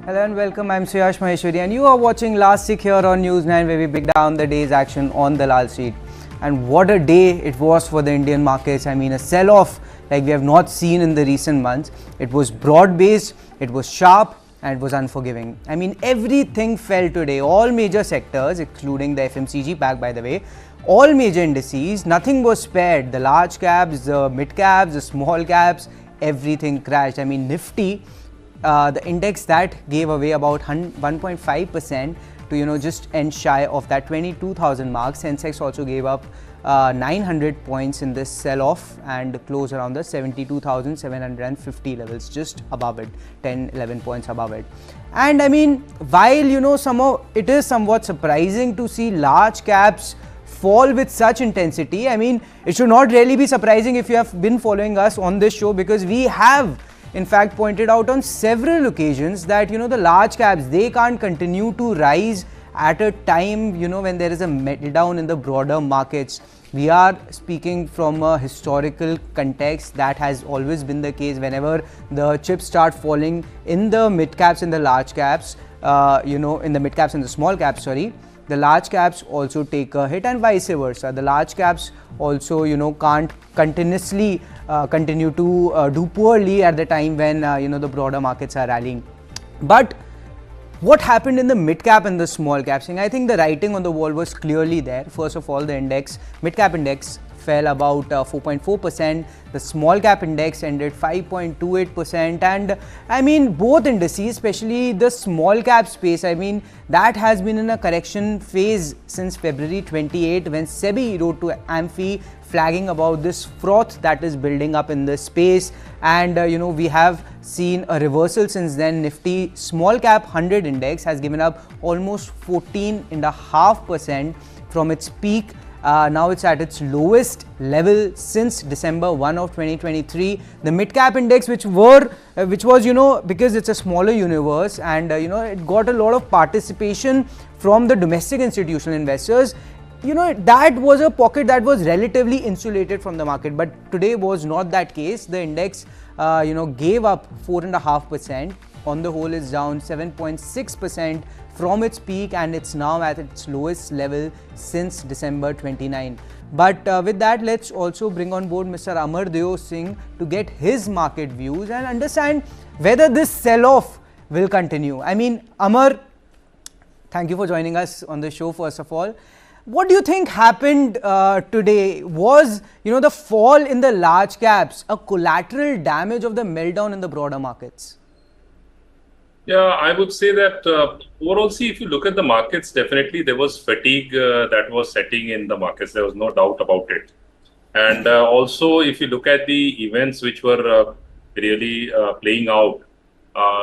Hello and welcome. I'm Suyash Maheshwari and you are watching Last Tick here on News9, where we break down the day's action on the Lal Street. And what a day it was for the Indian markets. I mean, a sell-off like we have not seen in the recent months. It was broad-based, it was sharp and it was unforgiving. I mean, everything fell today. All major sectors, excluding the Fmcg pack by the way, all major indices, nothing was spared. The large caps, the mid caps, the small caps, everything crashed. I mean, Nifty, the index that gave away about 1.5% to just end shy of that 22,000 mark. Sensex also gave up 900 points in this sell-off and closed around the 72,750 levels, just above it, 10-11 points above it. And I mean, while it is somewhat surprising to see large caps fall with such intensity. I mean, it should not really be surprising if you have been following us on this show, because we have in fact pointed out on several occasions that the large caps, they can't continue to rise at a time when there is a meltdown in the broader markets. We are speaking from a historical context. That has always been the case. Whenever the chips start falling in the mid caps and the large caps, in the mid caps and the small caps, the large caps also take a hit, and vice versa. The large caps also can't continuously continue to do poorly at the time when the broader markets are rallying. But what happened in the mid cap and the small caps? I think the writing on the wall was clearly there. First of all, the mid cap index fell about 4.4%. The small cap index ended 5.28%. And I mean, both indices, especially the small cap space, I mean, that has been in a correction phase since February 28, when SEBI wrote to AMFI flagging about this froth that is building up in this space. And we have seen a reversal since then. Nifty small cap 100 index has given up almost 14.5% from its peak. Now it's at its lowest level since December 1 of 2023. The mid cap index, which was because it's a smaller universe and it got a lot of participation from the domestic institutional investors, that was a pocket that was relatively insulated from the market. But today was not that case. The index gave up 4.5%. On the whole, it's down 7.6% from its peak, and it's now at its lowest level since December 29. But with that, let's also bring on board Mr. Amardev Singh to get his market views and understand whether this sell-off will continue. I mean, Amar, thank you for joining us on the show. First of all, what do you think happened today? Was the fall in the large caps a collateral damage of the meltdown in the broader markets? Yeah, I would say that overall, if you look at the markets, definitely there was fatigue that was setting in the markets. There was no doubt about it. And also, if you look at the events which were really playing out,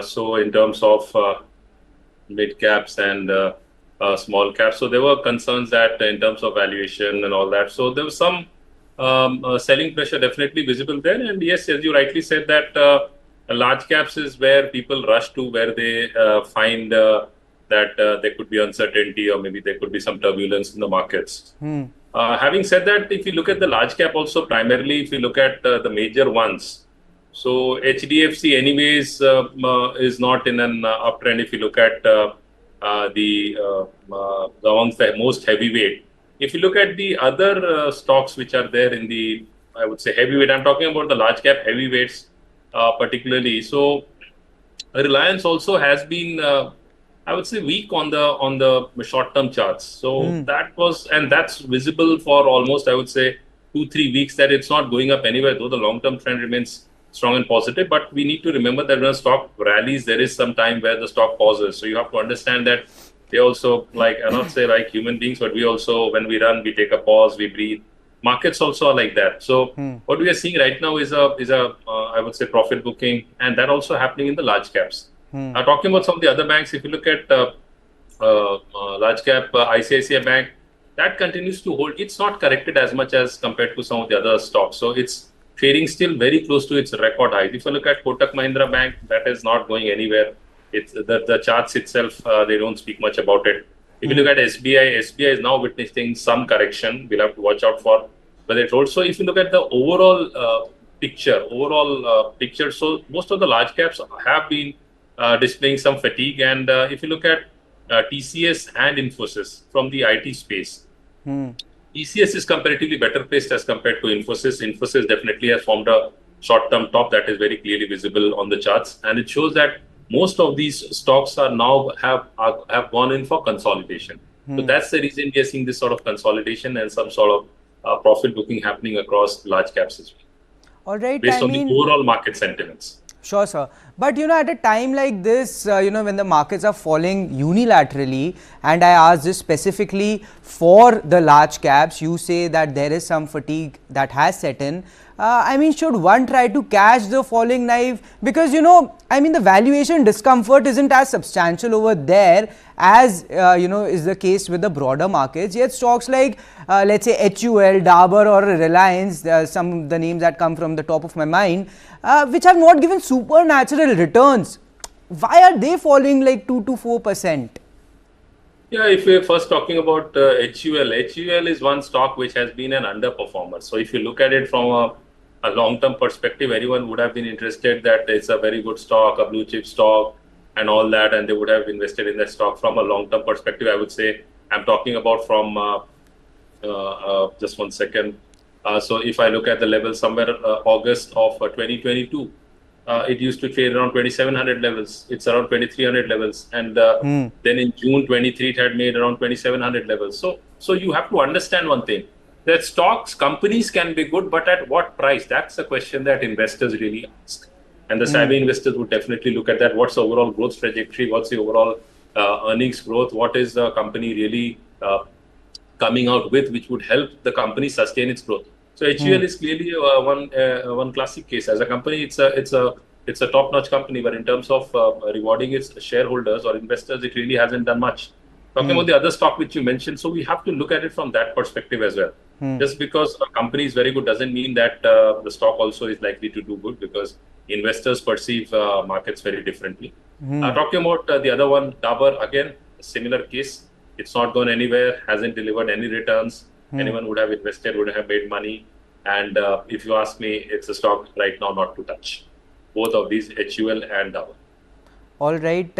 so in terms of mid caps and small caps, so there were concerns that in terms of valuation and all that. So there was some selling pressure definitely visible there. And yes, as you rightly said, that large caps is where people rush to, where they find that there could be uncertainty or maybe there could be some turbulence in the markets. Having said that, if you look at the large cap also, primarily if you look at the major ones, so HDFC anyways is not in an uptrend. If you look at the ones that most heavyweight, if you look at the other stocks which are there in the, I would say heavyweight, I'm talking about the large cap heavyweights particularly. So Reliance also has been, I would say, weak on the short-term charts. So that was, and that's visible for almost, I would say, 2-3 weeks, that it's not going up anywhere, though the long-term trend remains strong and positive. But we need to remember that when a stock rallies, there is some time where the stock pauses. So you have to understand that they also, like, I not say like human beings, but we also, when we run, we take a pause, we breathe. Markets also are like that. So what we are seeing right now is a I would say profit booking, and that also happening in the large caps. Talking about some of the other banks, if you look at large cap ICICI Bank, that continues to hold. It's not corrected as much as compared to some of the other stocks. So it's trading still very close to its record highs. If you look at Kotak Mahindra Bank, that is not going anywhere. It's the charts itself, they don't speak much about it. If you look at SBI is now witnessing some correction. We'll have to watch out for whether it holds. So if you look at the overall picture, so most of the large caps have been displaying some fatigue. And if you look at TCS and Infosys from the IT space, TCS is comparatively better placed as compared to Infosys. Infosys definitely has formed a short-term top that is very clearly visible on the charts, and it shows that most of these stocks are now have gone in for consolidation. So that's the reason we are seeing this sort of consolidation and some sort of profit booking happening across large caps as well. All right, based on the overall market sentiments. Sure, sir. But at a time like this, when the markets are falling unilaterally, and I ask this specifically for the large caps, you say that there is some fatigue that has set in. Should one try to catch the falling knife? Because, the valuation discomfort isn't as substantial over there as, is the case with the broader markets. Yet stocks like, let's say, HUL, Dabur or Reliance, some of the names that come from the top of my mind, which have not given supernatural returns. Why are they falling like 2 to 4%? Yeah, if we're first talking about HUL is one stock which has been an underperformer. So if you look at it from a long-term perspective, anyone would have been interested that it's a very good stock, a blue chip stock and all that, and they would have invested in that stock from a long-term perspective. I would say I'm talking about from just 1 second. So if I look at the level somewhere August of 2022, it used to trade around 2700 levels. It's around 2300 levels. And then in June 23, it had made around 2700 levels. So you have to understand one thing, that stocks, companies can be good, but at what price? That's the question that investors really ask. And the savvy investors would definitely look at that. What's the overall growth trajectory? What's the overall earnings growth? What is the company really coming out with, which would help the company sustain its growth? So HUL is clearly one classic case. As a company, it's a top-notch company, but in terms of rewarding its shareholders or investors, it really hasn't done much. Talking about the other stock which you mentioned, so we have to look at it from that perspective as well. Just because a company is very good doesn't mean that the stock also is likely to do good, because investors perceive markets very differently. Talking about the other one, Dabur, again, a similar case. It's not gone anywhere, hasn't delivered any returns. Anyone would have invested, would have made money. And if you ask me, it's a stock right now not to touch. Both of these, HUL and Dabur. All right.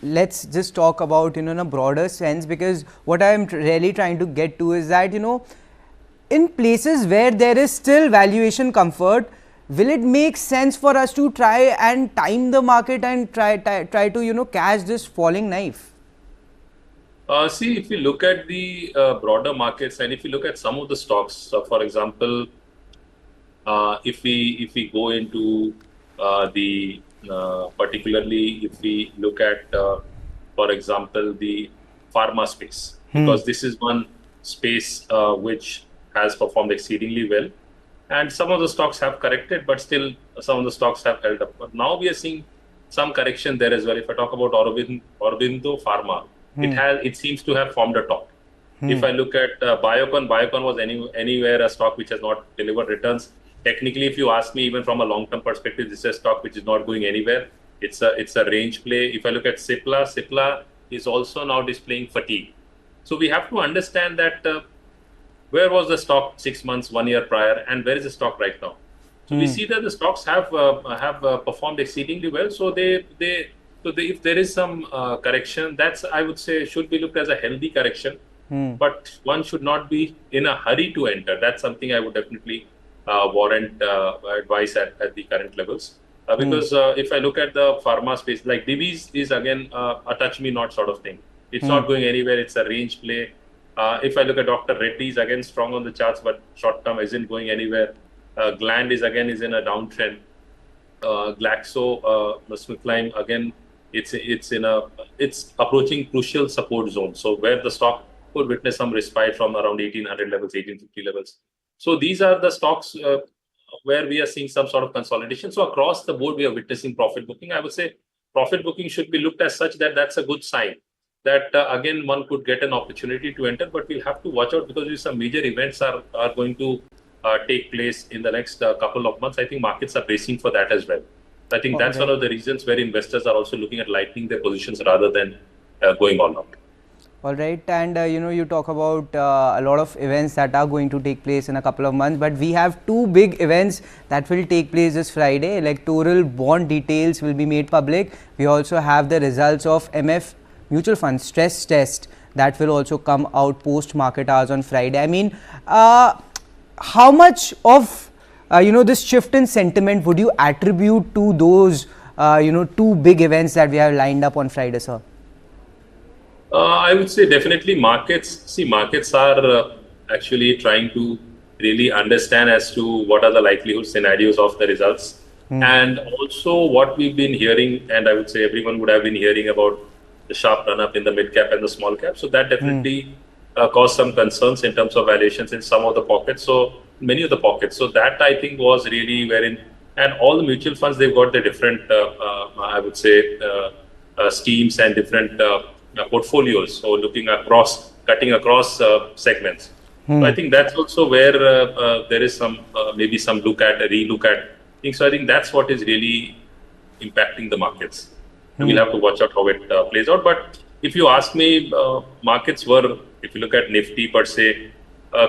Let's just talk about, in a broader sense, because what I'm really trying to get to is that, in places where there is still valuation comfort, will it make sense for us to try and time the market and try to, catch this falling knife? See, if you look at the broader markets and if you look at some of the stocks, for example, if we go into particularly if we look at, for example, the pharma space, because this is one space which has performed exceedingly well. And some of the stocks have corrected, but still some of the stocks have held up. But now we are seeing some correction there as well. If I talk about Aurobindo Pharma, it seems to have formed a top. If I look at Biocon was anywhere a stock which has not delivered returns. Technically, if you ask me, even from a long-term perspective, this is a stock which is not going anywhere. It's a range play. If I look at Cipla is also now displaying fatigue. So we have to understand that where was the stock 6 months, 1 year prior, and where is the stock right now? So we see that the stocks have performed exceedingly well. So if there is some correction, that's, I would say, should be looked as a healthy correction. But one should not be in a hurry to enter. That's something I would definitely warrant advice at the current levels. Because if I look at the pharma space, like Divi's is again a touch me not sort of thing. It's not going anywhere. It's a range play. If I look at Dr. Reddy's, again strong on the charts, but short term isn't going anywhere. Gland is in a downtrend. GlaxoSmithKline, again, it's approaching crucial support zone. So where the stock could witness some respite from around 1800 levels, 1850 levels. So these are the stocks where we are seeing some sort of consolidation. So across the board, we are witnessing profit booking. I would say profit booking should be looked as such that that's a good sign that again, one could get an opportunity to enter, but we'll have to watch out because some major events are going to take place in the next couple of months. I think markets are bracing for that as well. I think that's one of the reasons where investors are also looking at lightening their positions rather than going all out. All right, and you talk about a lot of events that are going to take place in a couple of months, but we have two big events that will take place this Friday. Electoral bond details will be made public. We also have the results of MF mutual fund stress test that will also come out post market hours on Friday. I mean, how much of this shift in sentiment would you attribute to those two big events that we have lined up on Friday, sir? I would say definitely markets. See, markets are actually trying to really understand as to what are the likelihood scenarios of the results. And also what we've been hearing, and I would say everyone would have been hearing about the sharp run up in the mid cap and the small cap. So that definitely caused some concerns in terms of valuations in some of the pockets. So many of the pockets. So that I think was really wherein, and all the mutual funds, they've got the different, I would say, schemes and different portfolios, so looking across, cutting across segments. So I think that's also where there is some maybe some relook at things. So I think that's what is really impacting the markets. We'll have to watch out how it plays out. But if you ask me, markets were, if you look at Nifty per se,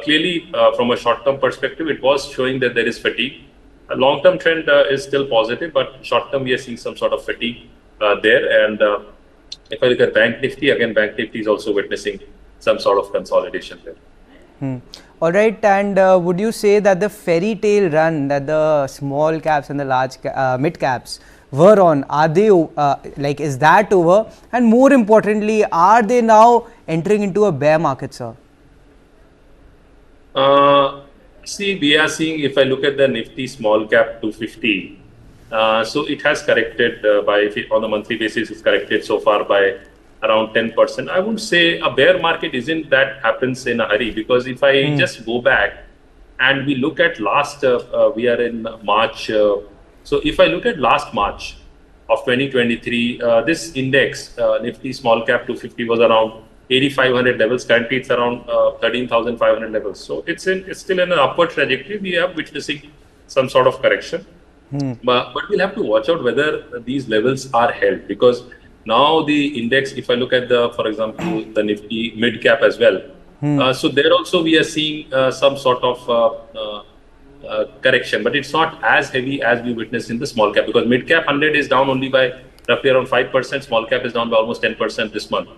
clearly from a short-term perspective, it was showing that there is fatigue. A long-term trend is still positive, but short-term we are seeing some sort of fatigue there. And if I look at Bank Nifty, again, Bank Nifty is also witnessing some sort of consolidation there. All right, and would you say that the fairy tale run that the small caps and the large mid caps were on, are they is that over? And more importantly, are they now entering into a bear market, sir? See, we are seeing, if I look at the Nifty small cap 250, so it has corrected on a monthly basis, it's corrected so far by around 10%. I would say a bear market isn't that happens in a hurry, because if I just go back and we look at last, we are in March. So if I look at last March of 2023, this index, Nifty small cap 250 was around 8,500 levels. Currently it's around 13,500 levels. So it's still in an upward trajectory. We are witnessing some sort of correction. But we'll have to watch out whether these levels are held, because now the index, if I look at for example, the Nifty mid cap as well, so there also we are seeing some sort of correction, but it's not as heavy as we witnessed in the small cap, because mid cap 100 is down only by roughly around 5%, small cap is down by almost 10% this month.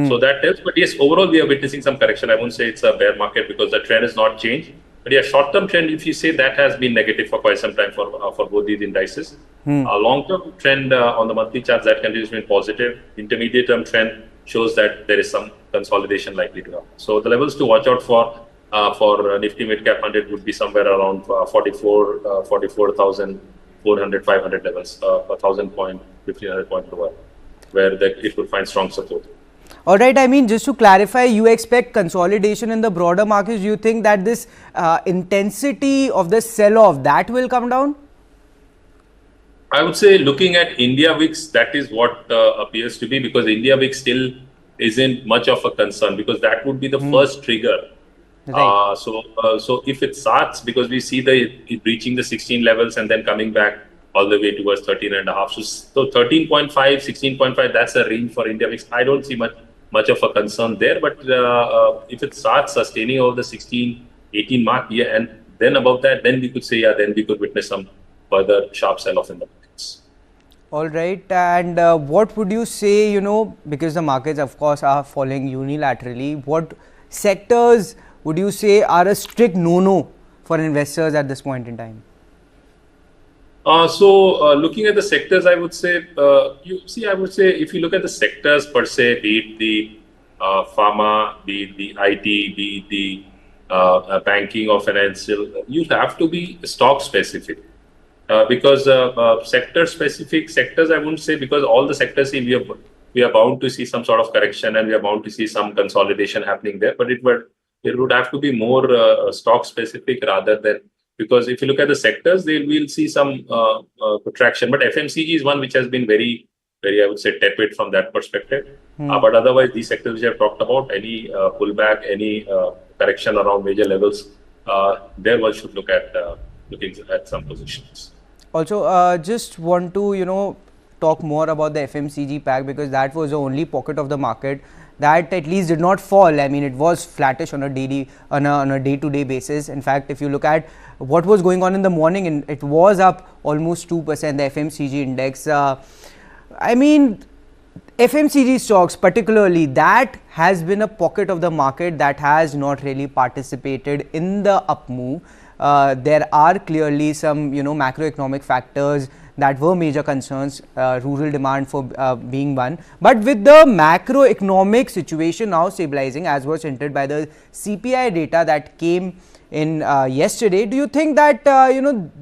So that helps. But yes, overall we are witnessing some correction. I won't say it's a bear market because the trend has not changed. But yeah, short-term trend, if you say, that has been negative for quite some time for both these indices. Long-term trend on the monthly charts, that continues to be positive. Intermediate-term trend shows that there is some consolidation likely to happen. So the levels to watch out for Nifty Mid-Cap 100 would be somewhere around 44,400, 500 levels, 1,000 point, 1,500 point lower, where it would find strong support. All right, I mean, just to clarify, you expect consolidation in the broader markets. Do you think that this intensity of the sell-off, that will come down? I would say, looking at India VIX, that is what appears to be, because India VIX still isn't much of a concern, because that would be the first trigger. Right. So if it starts, because we see it reaching the 16 levels and then coming back all the way towards 13.5. So 13.5, 16.5, that's a range for India VIX. I don't see much of a concern there. But if it starts sustaining over the 16, 18 mark, yeah, and then above that, then we could say, yeah, then we could witness some further sharp sell-off in the markets. All right. And what would you say, because the markets, of course, are falling unilaterally, what sectors would you say are a strict no-no for investors at this point in time? Looking at the sectors, I would say, if you look at the sectors per se, be it the pharma, be it the IT, be it the banking or financial, you have to be stock specific. Because sector specific sectors, I wouldn't say, because all the sectors, we are bound to see some sort of correction and we are bound to see some consolidation happening there. But it would have to be more stock specific rather than, because if you look at the sectors, we'll see some contraction. But Fmcg is one which has been very, I would say, tepid from that perspective. But otherwise, these sectors which I have talked about, any pullback, any correction around major levels, there one should look at looking at some positions. Also, just want to, talk more about the FMCG pack, because that was the only pocket of the market that at least did not fall. I mean, it was flattish on a day-to-day basis. In fact, if you look at what was going on in the morning, and it was up almost 2%, the FMCG index. I mean, FMCG stocks particularly, that has been a pocket of the market that has not really participated in the up move. There are clearly some macroeconomic factors that were major concerns, rural demand for being one. But with the macroeconomic situation now stabilizing, as was hinted by the CPI data that came in yesterday, do you think that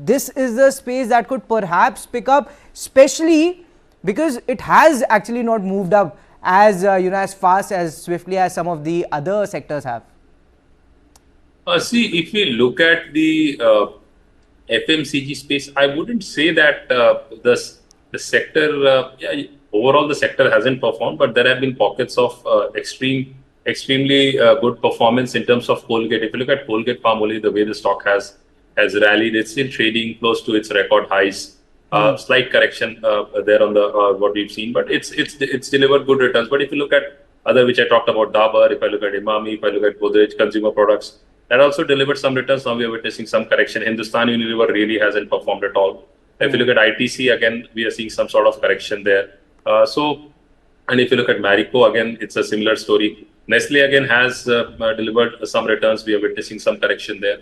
this is the space that could perhaps pick up, especially because it has actually not moved up as as fast, as swiftly as some of the other sectors have? See, if we look at the FMCG space, I wouldn't say that the sector, overall the sector hasn't performed, but there have been pockets of extremely good performance in terms of Colgate. If you look at Colgate Palmolive, the way the stock has rallied, it's still trading close to its record highs. Slight correction there on the what we've seen, but it's delivered good returns. But if you look at other, which I talked about, Dabur, if I look at Imami, if I look at Godrej Consumer Products, that also delivered some returns. Now we are witnessing some correction. Hindustan Unilever really hasn't performed at all. If you look at ITC, again, we are seeing some sort of correction there. And if you look at Marico, again, it's a similar story. Nestle again has delivered some returns. We are witnessing some correction there.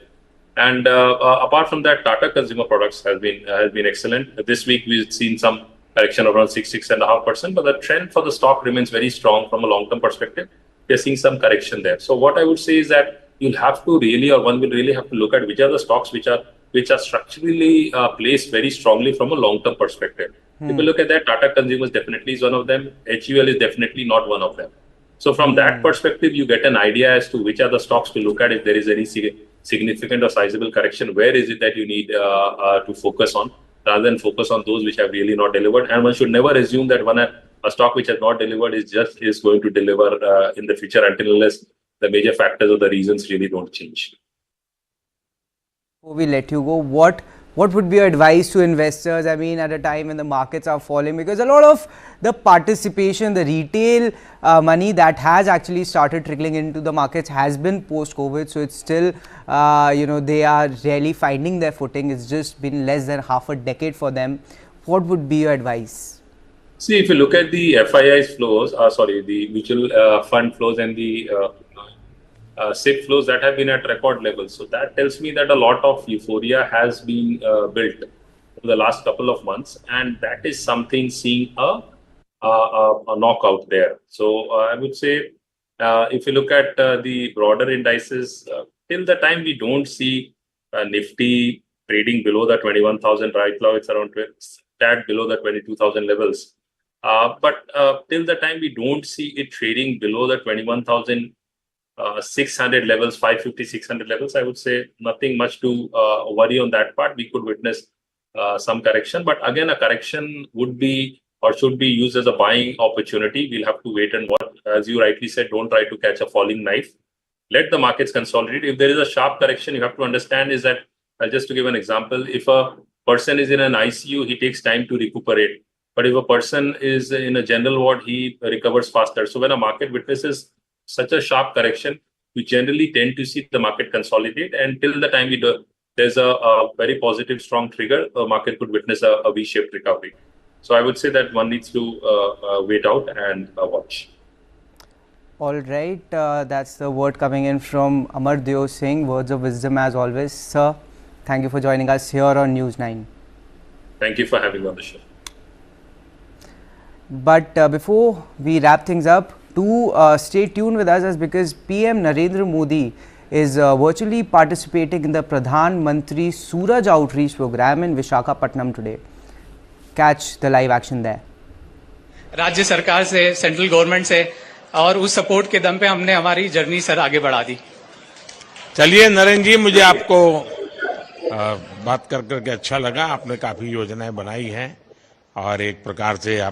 And apart from that, Tata Consumer Products has been excellent. This week we've seen some correction around 6.5%, but the trend for the stock remains very strong from a long-term perspective. We are seeing some correction there. So what I would say is that you'll have to really, or one will really have to look at which are the stocks which are structurally placed very strongly from a long-term perspective. If you look at that, Tata Consumers definitely is one of them. HUL is definitely not one of them. So from that perspective, you get an idea as to which are the stocks to look at if there is any significant or sizable correction. Where is it that you need to focus on, rather than focus on those which have really not delivered? And one should never assume that a stock which has not delivered is going to deliver in the future until unless the major factors or the reasons really don't change. Before we let you go, what would be your advice to investors? I mean, at a time when the markets are falling, because a lot of the participation, the retail money that has actually started trickling into the markets has been post-COVID. So it's still, they are really finding their footing. It's just been less than half a decade for them. What would be your advice? See, if you look at the FII's flows, the mutual fund flows and the SIP flows that have been at record levels. So that tells me that a lot of euphoria has been built over the last couple of months, and that is something seeing a knockout there. So I would say if you look at the broader indices, till the time we don't see Nifty trading below the 21,000, right now it's around tad below the 22,000 levels. But till the time we don't see it trading below the 21,000 600 levels, 550, 600 levels, I would say nothing much to worry on that part. We could witness some correction, but again, a correction would be or should be used as a buying opportunity. We'll have to wait and watch. As you rightly said, don't try to catch a falling knife. Let the markets consolidate. If there is a sharp correction, you have to understand is that, just to give an example, if a person is in an ICU, he takes time to recuperate. But if a person is in a general ward, he recovers faster. So when a market witnesses such a sharp correction, we generally tend to see the market consolidate, and till the time there's a very positive, strong trigger, the market could witness a V-shaped recovery. So I would say that one needs to wait out and watch. All right, that's the word coming in from Amardev Singh. Words of wisdom as always, sir. Thank you for joining us here on News9. Thank you for having me on the show. But before we wrap things up, do stay tuned with us, because PM Narendra Modi is virtually participating in the Pradhan Mantri Suraj Outreach program in Visakhapatnam today. Catch the live action there. राज्य सरकार से, central government से और उस support के दम पे हमने हमारी जर्नी सर आगे बढ़ा दी. चलिए नरेंद्र जी, मुझे आपको बात कर करके अच्छा लगा. आपने काफी योजनाएं बनाई हैं और एक प्रकार से आप